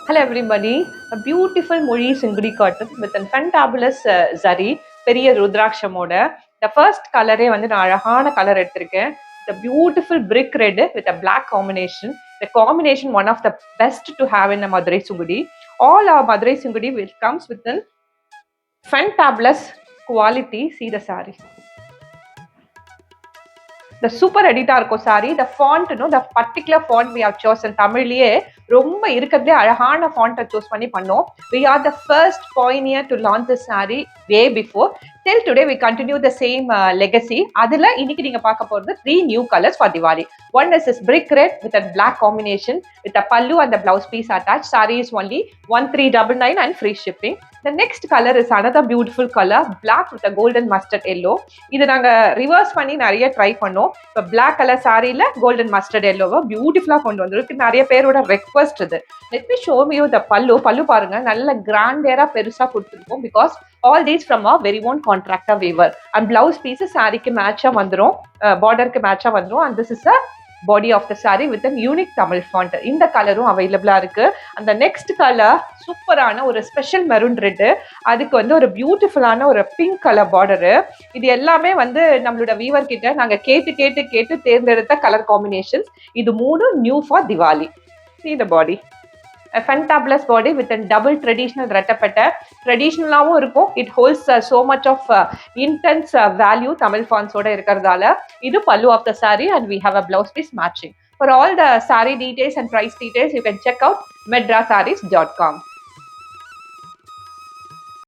Hello everybody, a beautiful Mori Singudi cotton with a fantabulous zari, பெரிய ருத்ராட்சமோட the first கலரே வந்து நான் அழகான கலர் எடுத்திருக்கேன். The beautiful brick red with a black combination. The combination one of the best to have in a Madurai Sungudi. All our Madurai Sungudi which comes with a fantabulous quality. See the saree. The super editor இருக்கும் sorry the font the particular font we have chosen தமிழ்லயே ரொம்ப இருக்கிறதுலே அழகான ஃபாண்ட்டை choose பண்ணி பண்ணோம். We are the first pioneer to launch this saree way before. Till today we continue the same legacy. அதுல இன்னைக்கு நீங்க பார்க்க போறது 3 new colors for Diwali. One is this brick red with a black combination with a pallu and the blouse piece attached. Saree is only 1399 and free shipping. The next color is another beautiful color, black with a golden mustard yellow. இது நாங்க reverse பண்ணி நிறைய try பண்ணோம். இப்போ black colour சாரியில golden mustard எல்லோவை பியூட்டிஃபுல்லா கொண்டு வந்திருக்கு. நிறைய பேரோட ரெக்வஸ்ட் இது. Let me show you the பல்லு பாருங்க, நல்ல கிராண்டேரா பெருசா கொடுத்துருக்கோம். Because all these from our very own contractor weaver. And blouse piece சாரிக்கு மேட்சா வந்துரும், பார்டருக்கு மேட்சா வந்துரும். And this is a body of the saree with a unique Tamil font. இந்த கலரும் அவைலபிளா இருக்கு. அந்த நெக்ஸ்ட் கலர் சூப்பரான ஒரு ஸ்பெஷல் மெரூன் ரெட், அதுக்கு வந்து ஒரு பியூட்டிஃபுல்லான ஒரு பிங்க் கலர் பார்டரு. இது எல்லாமே வந்து நம்மளோட வீவர் கிட்ட நாங்க கேட்டு தேர்ந்தெடுத்த கலர் காம்பினேஷன்ஸ். இது மூணு new for Diwali. See the body. A fantabulous body with a double traditional rettapetta. Traditionalaவும் இருக்கும். It holds so much of intense value Tamil fonts ஓட இருக்கறதால. இது pallu of the saree and we have a blouse piece matching. For all the saree details and price details, you can check out medrasarees.com.